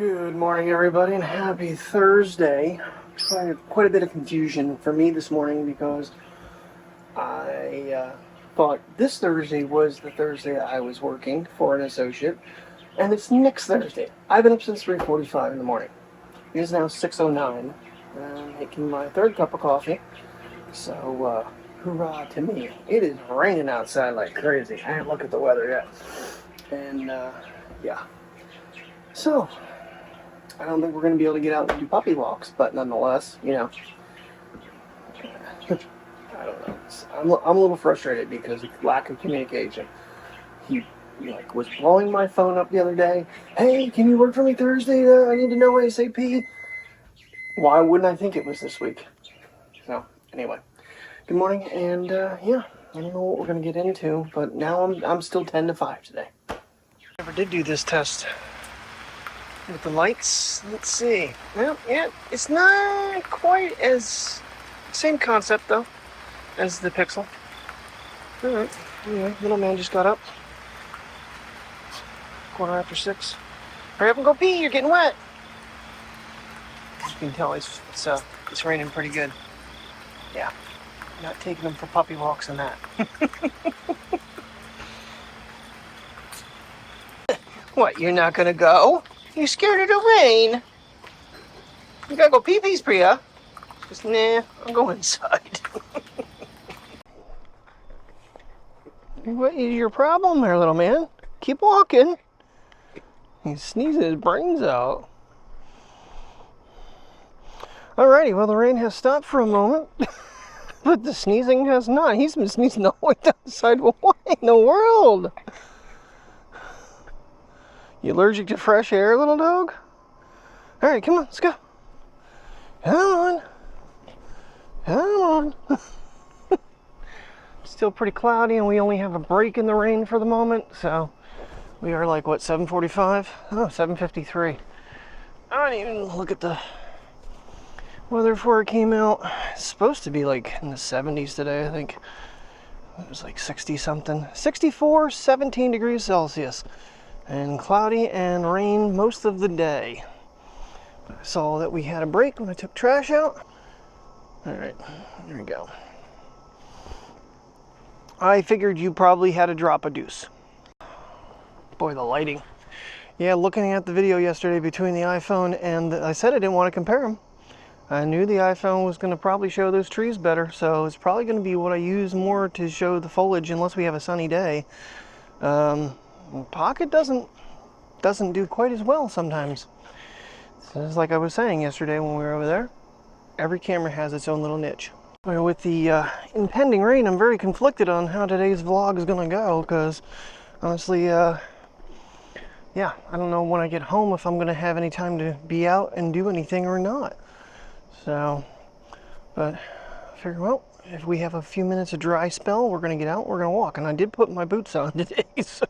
Good morning, everybody, and happy Thursday. Quite a bit of confusion for me this morning because I thought this Thursday was the Thursday I was working for an associate, and it's next Thursday. I've been up since 3:45 in the morning. It is now 6:09, and I'm making my third cup of coffee. So, hurrah to me. It is raining outside like crazy. I didn't look at the weather yet. And, yeah. So, I don't think we're going to be able to get out and do puppy walks, but nonetheless, I don't know. I'm a little frustrated because of lack of communication. He was blowing my phone up the other day. Hey, can you work for me Thursday? I need to know ASAP. Why wouldn't I think it was this week? So, anyway. Good morning, and yeah, I don't know what we're going to get into, but now I'm still 10 to 5 today. Never did do this test with the lights. Let's see. Well, yeah, it's not quite as same concept though as the Pixel. All right. Anyway, little man just got up. 6:15. Hurry up and go pee. You're getting wet. You can tell it's raining pretty good. Yeah. Not taking them for puppy walks and that. What? You're not gonna go? You scared of the rain? You gotta go pee-pees, Priya. Just, nah, I'll go inside. What is your problem there, little man? Keep walking. He's sneezing his brains out. Alrighty, well the rain has stopped for a moment. But the sneezing has not. He's been sneezing all the way down the sidewalk. What in the world? You allergic to fresh air, little dog? Alright, come on, let's go. Come on. Come on. Still pretty cloudy, and we only have a break in the rain for the moment, so we are like, what, 7:45? Oh, 7:53. I didn't even look at the weather before it came out. It's supposed to be like in the 70s today, I think. It was like 60 something. 64, 17 degrees Celsius. And cloudy and rain most of the day. I saw that we had a break when I took trash out. Alright, there we go. I figured you probably had a drop a deuce. Boy, the lighting. Yeah, looking at the video yesterday between the iPhone and I said I didn't want to compare them. I knew the iPhone was going to probably show those trees better, so it's probably going to be what I use more to show the foliage unless we have a sunny day. Pocket doesn't do quite as well sometimes. So it's like I was saying yesterday when we were over there. Every camera has its own little niche. With the impending rain, I'm very conflicted on how today's vlog is going to go because honestly, yeah, I don't know when I get home if I'm going to have any time to be out and do anything or not. So, but I figured, well, if we have a few minutes of dry spell, we're going to get out, we're going to walk. And I did put my boots on today, so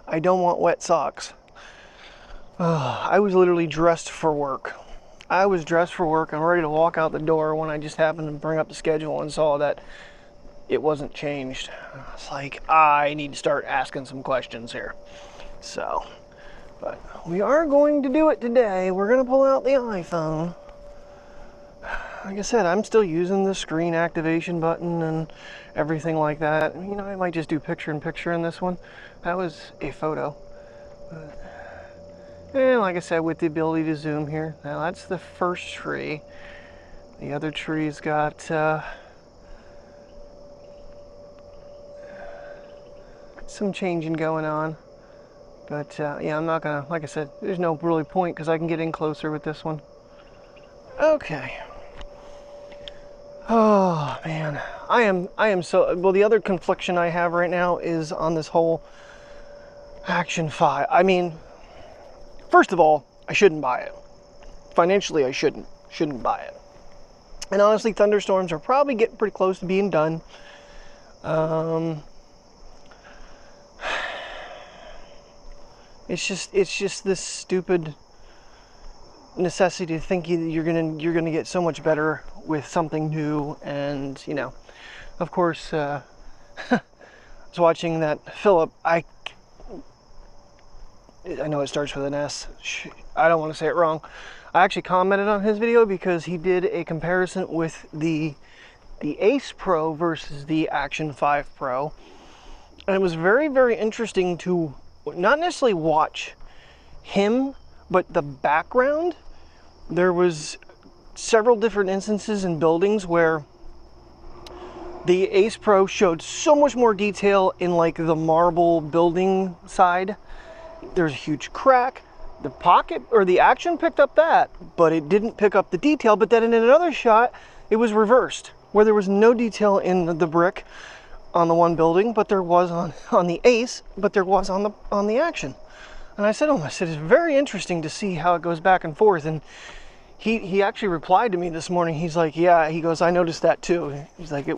I don't want wet socks. I was literally dressed for work. I was dressed for work and ready to walk out the door when I just happened to bring up the schedule and saw that it wasn't changed. It's like, I need to start asking some questions here. So, but we are going to do it today. We're going to pull out the iPhone. Like I said, I'm still using the screen activation button and everything like that. You know, I might just do picture-in-picture in this one. That was a photo. And like I said, with the ability to zoom here. Now that's the first tree. The other tree's got some changing going on. But yeah, I'm not gonna, like I said, there's no really point because I can get in closer with this one. Okay. Oh man, I am so, well, the other confliction I have right now is on this whole Action 5. I mean, first of all, I shouldn't buy it. Financially, I shouldn't buy it. And honestly, thunderstorms are probably getting pretty close to being done. It's just this stupid necessity to think you're gonna get so much better with something new. And you know, of course, I was watching that Philip. I know it starts with an S. I don't want to say it wrong. I actually commented on his video because he did a comparison with the Ace Pro versus the Action 5 Pro. And it was very, very interesting to not necessarily watch him, but the background. There was several different instances in buildings where the Ace Pro showed so much more detail in like the marble building side. There's a huge crack. The Pocket or the Action picked up that, but it didn't pick up the detail. But then in another shot, it was reversed, where there was no detail in the brick on the one building, but there was on the Ace, but there was on the Action. And I said, it's very interesting to see how it goes back and forth. And he actually replied to me this morning. He's like, yeah, he goes, I noticed that too. He's like, it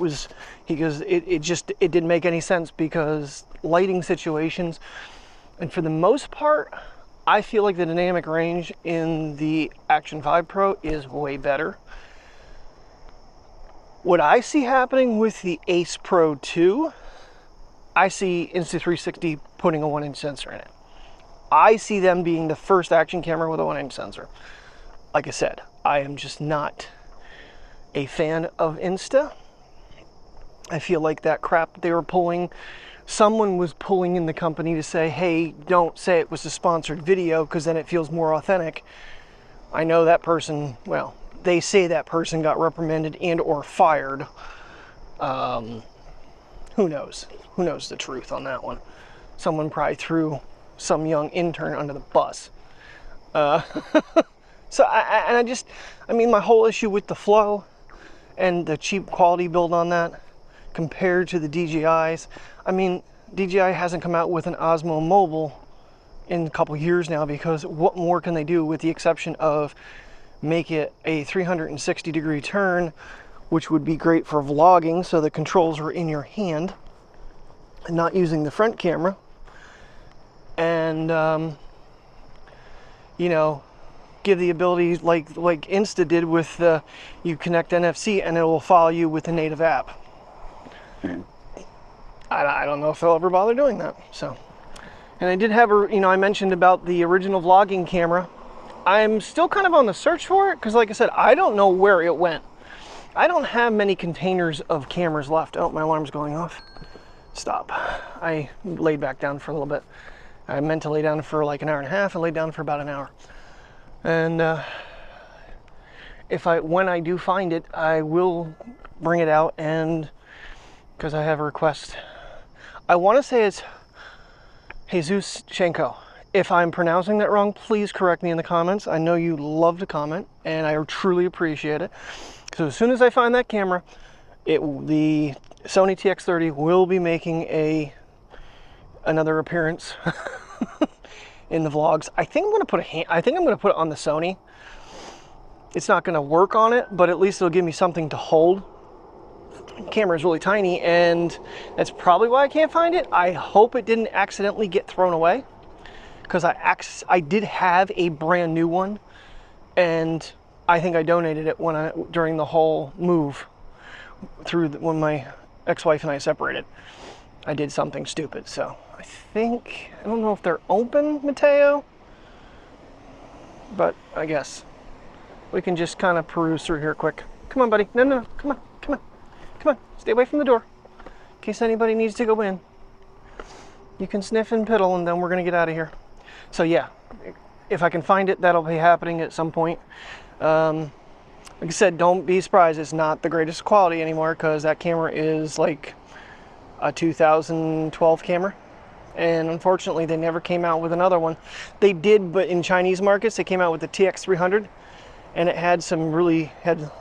didn't make any sense because lighting situations. And for the most part, I feel like the dynamic range in the Action 5 Pro is way better. What I see happening with the Ace Pro 2, I see Insta360 putting a 1-inch sensor in it. I see them being the first action camera with a 1-inch sensor. Like I said, I am just not a fan of Insta. I feel like that crap they were pulling, someone was pulling in the company to say, hey, don't say it was a sponsored video because then it feels more authentic. I know that person, well, they say that person got reprimanded and or fired. Who knows? Who knows the truth on that one? Someone probably threw some young intern under the bus. So I mean, my whole issue with the Flow and the cheap quality build on that compared to the DJIs. I mean, DJI hasn't come out with an Osmo Mobile in a couple years now, because what more can they do with the exception of make it a 360-degree turn, which would be great for vlogging, so the controls are in your hand and not using the front camera. And, you know, give the ability like Insta did with you connect NFC and it will follow you with the native app. I don't know if they'll ever bother doing that. So, and I did have I mentioned about the original vlogging camera. I'm still kind of on the search for it because, like I said, I don't know where it went. I don't have many containers of cameras left. Oh, my alarm's going off. Stop. I laid back down for a little bit. I meant to lay down for like an hour and a half. I laid down for about an hour. And when I do find it, I will bring it out, and because I have a request. I want to say it's Jesus Shenko. If I'm pronouncing that wrong, please correct me in the comments. I know you love to comment, and I truly appreciate it. So as soon as I find that camera, the Sony TX30 will be making another appearance in the vlogs. I think I'm going to put it on the Sony. It's not going to work on it, but at least it'll give me something to hold. The camera is really tiny, and that's probably why I can't find it. I hope it didn't accidentally get thrown away, because I did have a brand new one, and I think I donated it during the whole move when my ex-wife and I separated. I did something stupid, so I don't know if they're open, Mateo, but I guess we can just kind of peruse through here quick. Come on, buddy. No, come on. Stay away from the door in case anybody needs to go in. You can sniff and piddle, and then we're gonna get out of here. So yeah, if I can find it, that'll be happening at some point. Like I said, don't be surprised. It's not the greatest quality anymore, because that camera is like a 2012 camera. And unfortunately, they never came out with another one. They did, but in Chinese markets, they came out with the TX300, and it had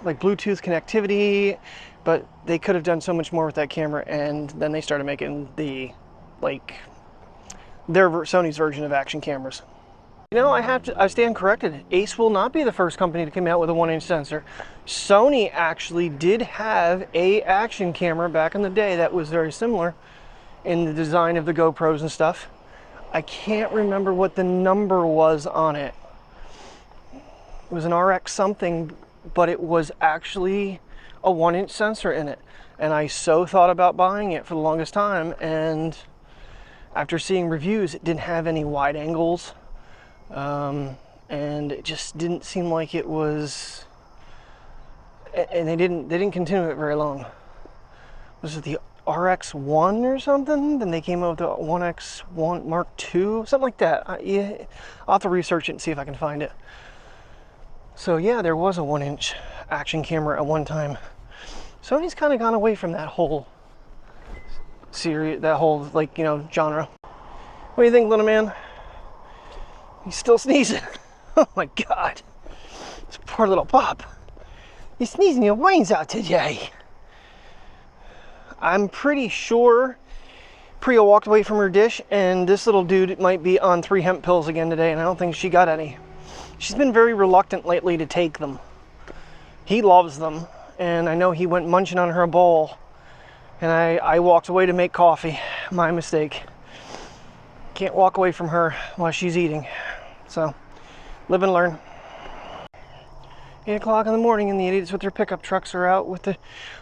like Bluetooth connectivity, but they could have done so much more with that camera. And then they started making Sony's version of action cameras. You know, I stand corrected. Ace will not be the first company to come out with a 1-inch sensor. Sony actually did have a action camera back in the day that was very similar in the design of the GoPros and stuff. I can't remember what the number was on it. It was an RX something, but it was actually a 1-inch sensor in it. And I so thought about buying it for the longest time, and after seeing reviews, it didn't have any wide angles, and it just didn't seem like it was, and they didn't continue it very long. Was it the RX1 or something? Then they came out with the 1X1 Mark II, something like that. Yeah, I'll have to research it and see if I can find it. So yeah, there was a 1-inch action camera at one time. Sony's kind of gone away from that whole series, that whole, like, you know, genre. What do you think, little man? He's still sneezing. Oh my God. This poor little pup. You're sneezing your brains out today. I'm pretty sure Priya walked away from her dish, and this little dude might be on 3 hemp pills again today, and I don't think she got any. She's been very reluctant lately to take them. He loves them, and I know he went munching on her bowl, and I walked away to make coffee. My mistake. Can't walk away from her while she's eating. So, live and learn. 8 o'clock in the morning, and the idiots with their pickup trucks are out with the,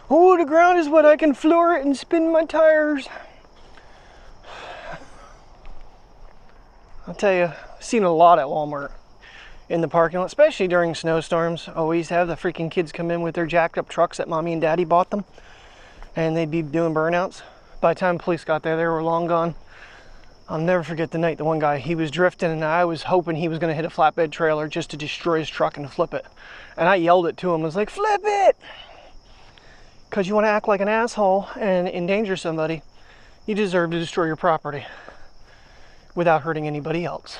oh, the ground is wet, I can floor it and spin my tires. I'll tell you, I've seen a lot at Walmart in the parking lot, especially during snowstorms. Always have the freaking kids come in with their jacked up trucks that mommy and daddy bought them, and they'd be doing burnouts. By the time police got there, they were long gone. I'll never forget the night the one guy, he was drifting, and I was hoping he was going to hit a flatbed trailer just to destroy his truck and flip it. And I yelled it to him. I was like, flip it! Because you want to act like an asshole and endanger somebody, you deserve to destroy your property without hurting anybody else.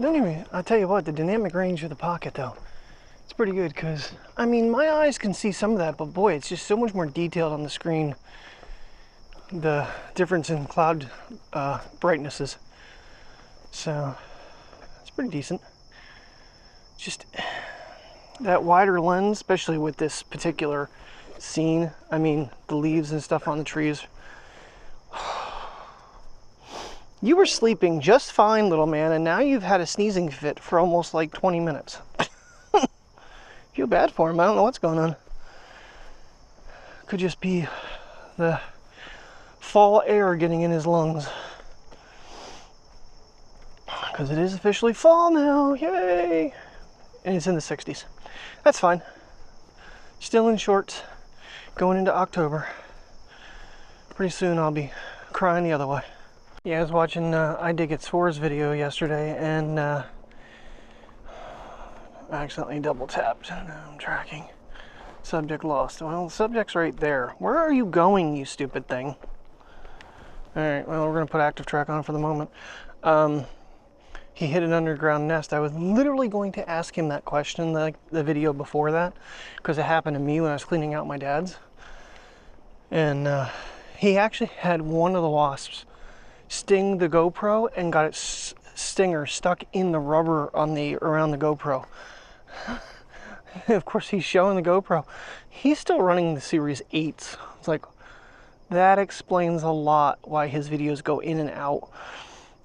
I'll tell you what, the dynamic range of the Pocket, though, it's pretty good, because, I mean, my eyes can see some of that, but boy, it's just so much more detailed on the screen. The difference in cloud brightnesses. So, it's pretty decent. Just that wider lens, especially with this particular scene. I mean, the leaves and stuff on the trees. You were sleeping just fine, little man, and now you've had a sneezing fit for almost like 20 minutes. Feel bad for him. I don't know what's going on. Could just be the fall air getting in his lungs. Because it is officially fall now. Yay! And it's in the 60s. That's fine. Still in shorts. Going into October. Pretty soon I'll be crying the other way. Yeah, I was watching I Dig It Soars video yesterday, and I accidentally double tapped. Now I'm tracking. Subject lost. Well, the subject's right there. Where are you going, you stupid thing? Alright, well, we're going to put active track on for the moment. He hit an underground nest. I was literally going to ask him that question, like the video before that, because it happened to me when I was cleaning out my dad's. And he actually had one of the wasps sting the GoPro and got its stinger stuck in the rubber on around the GoPro. Of course, he's showing the GoPro. He's still running the Series 8s. It's like, that explains a lot why his videos go in and out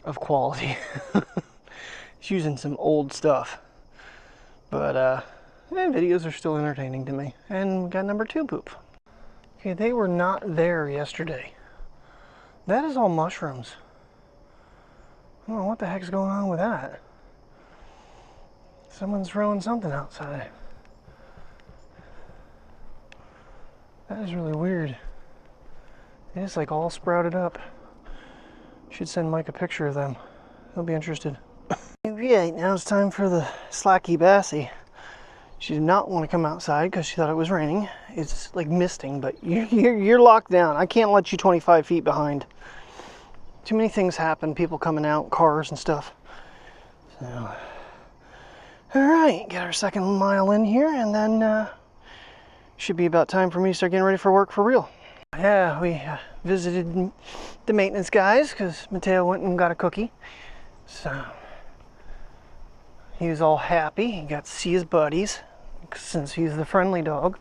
of quality. He's using some old stuff. But, videos are still entertaining to me. And we got number 2 poop. Okay, they were not there yesterday. That is all mushrooms. I don't know what the heck's going on with that. Someone's throwing something outside. That is really weird. It's like all sprouted up. Should send Mike a picture of them. He'll be interested. Alright, now it's time for the Slacky Bassy. She did not want to come outside because she thought it was raining. It's like misting, but you're locked down. I can't let you 25 feet behind. Too many things happen, people coming out, cars and stuff. So, alright, get our second mile in here, and then should be about time for me to start getting ready for work for real. Yeah, we visited the maintenance guys because Mateo went and got a cookie. So, he was all happy. He got to see his buddies since he's the friendly dog.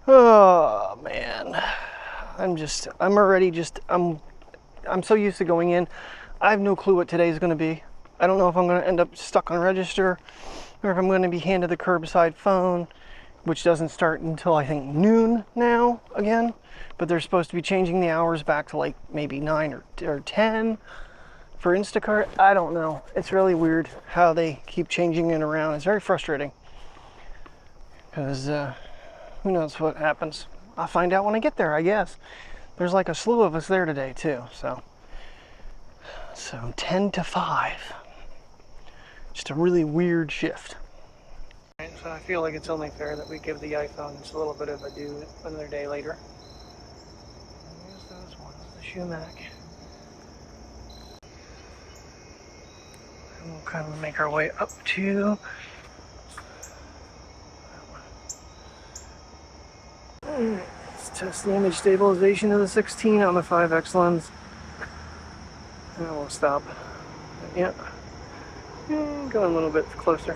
Oh, man. I'm so used to going in. I have no clue what today's going to be. I don't know if I'm going to end up stuck on register or if I'm going to be handed the curbside phone which doesn't start until I think noon now again. But they're supposed to be changing the hours back to like maybe 9 or 10 for Instacart. I don't know. It's really weird how they keep changing it around. It's very frustrating because who knows what happens. I'll find out when I get there, I guess. There's like a slew of us there today too, so 10 to 5. Just a really weird shift. Right, so I feel like it's only fair that we give the iPhone just a little bit of a due another day later. Here's those ones, the Shoe Mac. And we'll kind of make our way up to that one. Let's test the image stabilization of the 16 on the 5X lens. And we'll stop. Yep. And go a little bit closer.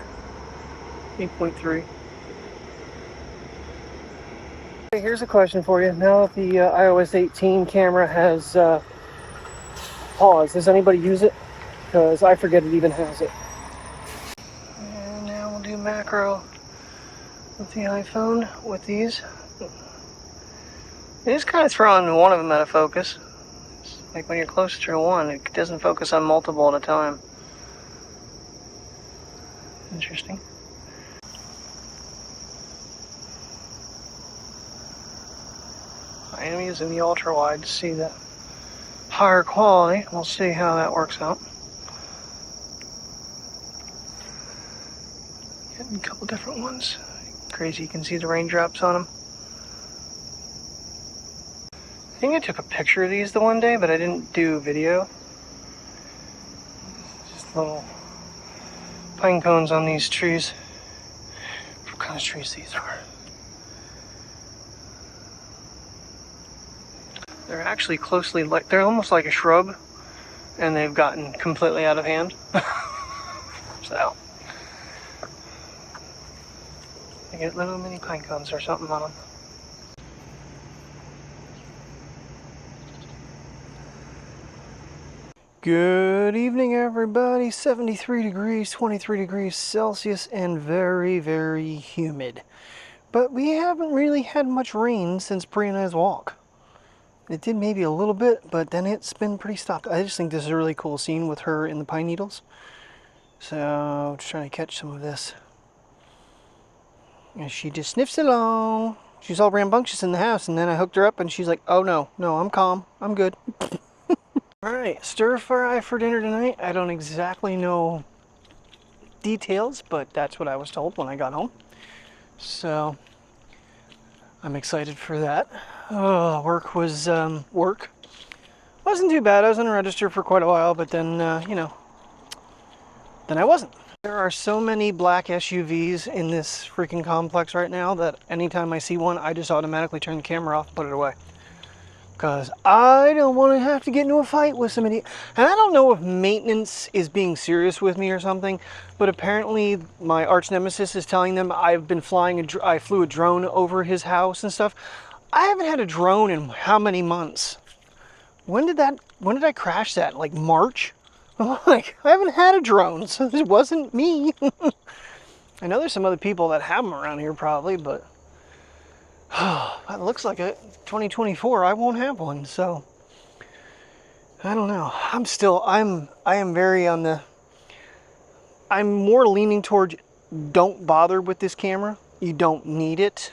8.3. Okay, here's a question for you. Now that the iOS 18 camera has pause, does anybody use it? Because I forget it even has it. And now we'll do macro with the iPhone with these. It is kind of throwing one of them out of focus. It's like when you're closer to one, it doesn't focus on multiple at a time. Interesting. I am using the ultra wide to see that higher quality. We'll see how that works out. Getting a couple different ones. Crazy, you can see the raindrops on them. I think I took a picture of these the one day, but I didn't do video. Just little pine cones on these trees. What kind of trees these are? They're actually closely like, they're almost like a shrub, and they've gotten completely out of hand. So, they get little mini pine cones or something on them. Good evening, everybody. 73 degrees, 23 degrees Celsius, and very, very humid. But we haven't really had much rain since Pri and I's walk. It did maybe a little bit, but then it's been pretty stopped. I just think this is a really cool scene with her in the pine needles. So, just trying to catch some of this. And she just sniffs along. She's all rambunctious in the house, and then I hooked her up, and she's like, oh no, I'm calm. I'm good. Alright, stir fry for dinner tonight. I don't exactly know details, but that's what I was told when I got home. So, I'm excited for that. Oh, work was, work. Wasn't too bad. I was on a register for quite a while, but then, you know, then I wasn't. There are so many black SUVs in this freaking complex right now that anytime I see one, I just automatically turn the camera off and put it away. Because I don't want to have to get into a fight with somebody. And I don't know if maintenance is being serious with me or something, but apparently my arch nemesis is telling them I've been flying, I flew a drone over his house and stuff. I haven't had a drone in how many months? When did I crash that? Like March? I'm like, I haven't had a drone, so this wasn't me. I know there's some other people that have them around here probably, but it looks like it. 2024, I won't have one, so I don't know. I am very on the, I'm more leaning towards don't bother with this camera. You don't need it.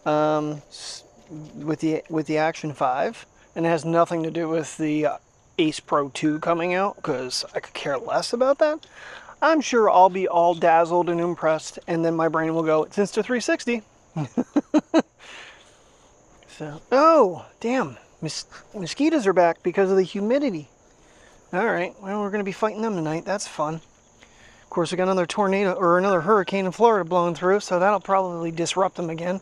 With the Action 5, and it has nothing to do with the Ace Pro 2 coming out, because I could care less about that. I'm sure I'll be all dazzled and impressed, and then my brain will go, it's Insta360. So, oh, damn, mosquitoes are back because of the humidity. Alright, well, we're going to be fighting them tonight. That's fun. Of course, we got another tornado, or another hurricane in Florida blowing through, so that'll probably disrupt them again.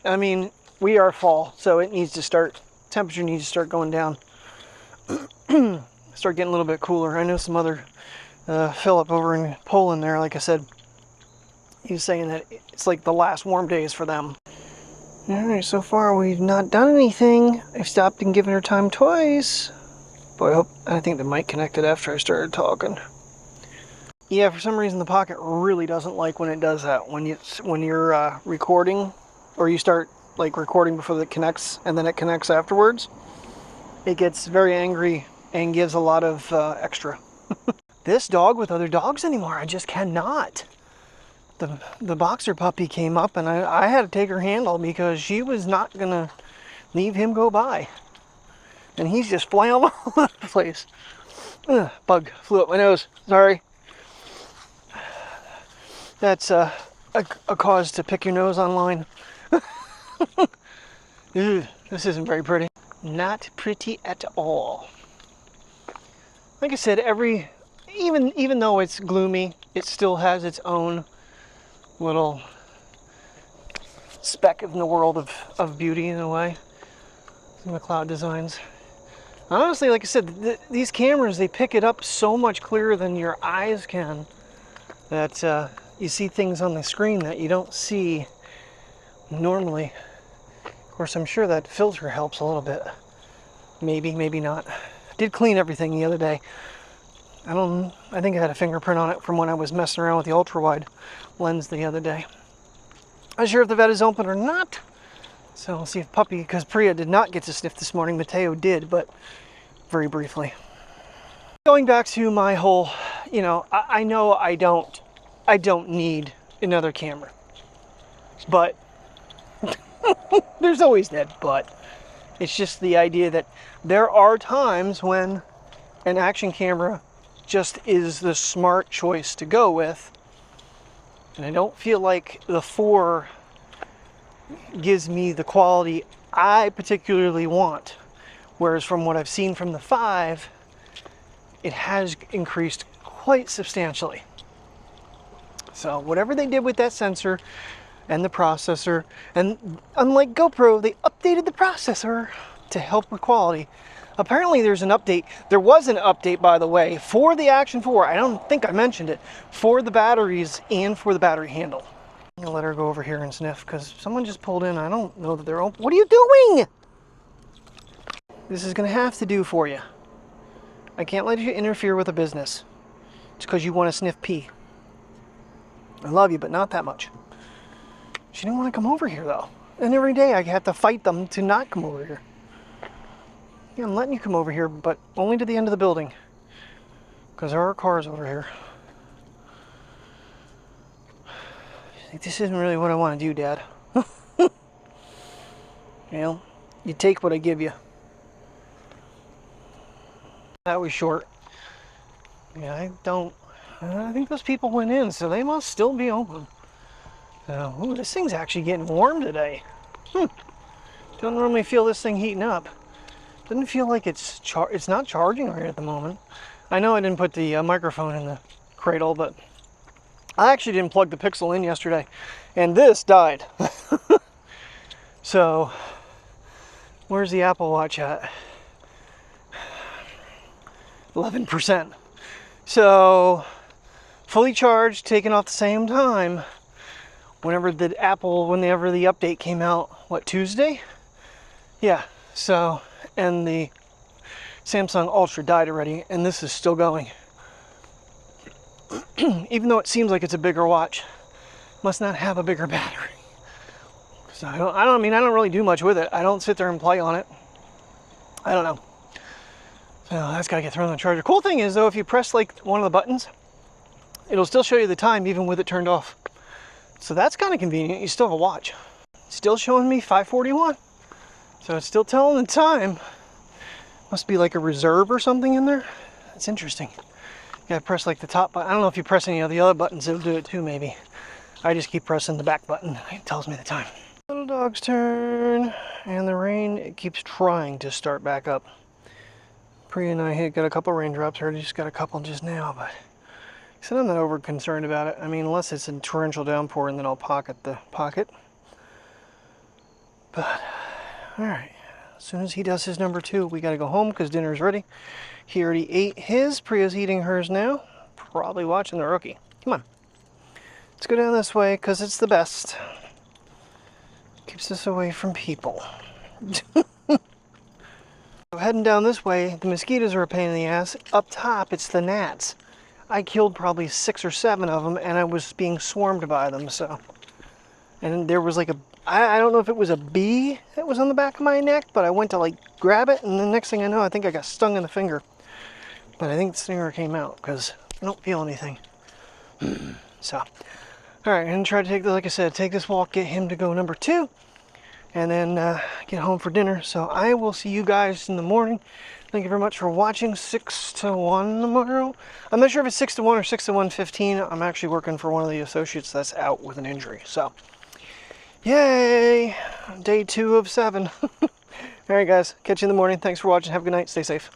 I mean, we are fall, so it needs to start, temperature needs to start going down. Start getting a little bit cooler. I know some other, Philip over in Poland there, like I said, he was saying that it's like the last warm days for them. Alright, so far we've not done anything. I've stopped and given her time twice. Boy, I think the mic connected after I started talking. Yeah, for some reason the Pocket really doesn't like when it does that. When you're recording, or you start like recording before it connects, and then it connects afterwards, it gets very angry and gives a lot of extra. This dog with other dogs anymore, I just cannot. The boxer puppy came up, and I had to take her handle because she was not gonna leave him go by, and he's just flying all over the place. Ugh, bug flew up my nose. Sorry. That's a cause to pick your nose online. Ew, this isn't very pretty. Not pretty at all. Like I said, even though it's gloomy, it still has its own little speck in the world of beauty in a way. Some of the cloud designs. Honestly, like I said, these cameras, they pick it up so much clearer than your eyes can, that you see things on the screen that you don't see normally. Of course, I'm sure that filter helps a little bit. Maybe, maybe not. I did clean everything the other day. I think I had a fingerprint on it from when I was messing around with the ultra-wide lens the other day. I'm not sure if the vet is open or not. So we'll see if Puppy, because Priya did not get to sniff this morning. Mateo did, but very briefly. Going back to my whole, I know I don't need another camera. But there's always that but. It's just the idea that there are times when an action camera just is the smart choice to go with. And I don't feel like the 4 gives me the quality I particularly want. Whereas from what I've seen from the 5, it has increased quite substantially. So whatever they did with that sensor and the processor, and unlike GoPro, they updated the processor to help with quality. Apparently there's an update. There was an update, by the way, for the Action 4. I don't think I mentioned it. For the batteries and for the battery handle. I'm gonna let her go over here and sniff because someone just pulled in. I don't know that they're open. What are you doing? This is gonna have to do for you. I can't let you interfere with a business. It's because you want to sniff pee. I love you, but not that much. She didn't want to come over here though. And every day I have to fight them to not come over here. Yeah, I'm letting you come over here, but only to the end of the building. Because there are cars over here. This isn't really what I want to do, Dad. You take what I give you. That was short. Yeah, I think those people went in, so they must still be open. Ooh, this thing's actually getting warm today. Don't normally feel this thing heating up. Doesn't feel like it's not charging right at the moment. I know I didn't put the microphone in the cradle, but I actually didn't plug the Pixel in yesterday, and this died. So, where's the Apple Watch at? 11%. So, fully charged, taken off the same time. Whenever the update came out, what, Tuesday? Yeah, so, and the Samsung Ultra died already, and this is still going. Even though it seems like it's a bigger watch, must not have a bigger battery. So I don't really do much with it. I don't sit there and play on it. I don't know. So that's gotta get thrown on the charger. Cool thing is though, if you press like one of the buttons, it'll still show you the time even with it turned off. So that's kind of convenient. You still have a watch. Still showing me 5:41. So it's still telling the time. Must be like a reserve or something in there. That's interesting. You gotta press like the top button. I don't know if you press any of the other buttons, it'll do it too maybe. I just keep pressing the back button. It tells me the time. Little dog's turn. And the rain, it keeps trying to start back up. Priya and I got a couple raindrops. Already just got a couple just now, but I said I'm not over concerned about it. I mean, unless it's a torrential downpour, and then I'll pocket the Pocket. But, alright. As soon as he does his number 2, we gotta go home because dinner's ready. He already ate his. Priya's eating hers now. Probably watching the Rookie. Come on. Let's go down this way because it's the best. Keeps us away from people. Heading down this way, the mosquitoes are a pain in the ass. Up top, it's the gnats. I killed probably 6 or 7 of them, and I was being swarmed by them. So, and there was like I don't know if it was a bee that was on the back of my neck, but I went to like grab it, and the next thing I know, I think I got stung in the finger. But I think the stinger came out because I don't feel anything. So, all right, I'm gonna try to take, like I said, take this walk, get him to go number 2, and then get home for dinner. So I will see you guys in the morning. Thank you very much for watching. 6 to 1 tomorrow. I'm not sure if it's 6 to 1 or 6 to 1:15. I'm actually working for one of the associates that's out with an injury. So, yay! Day 2 of 7. All right, guys. Catch you in the morning. Thanks for watching. Have a good night. Stay safe.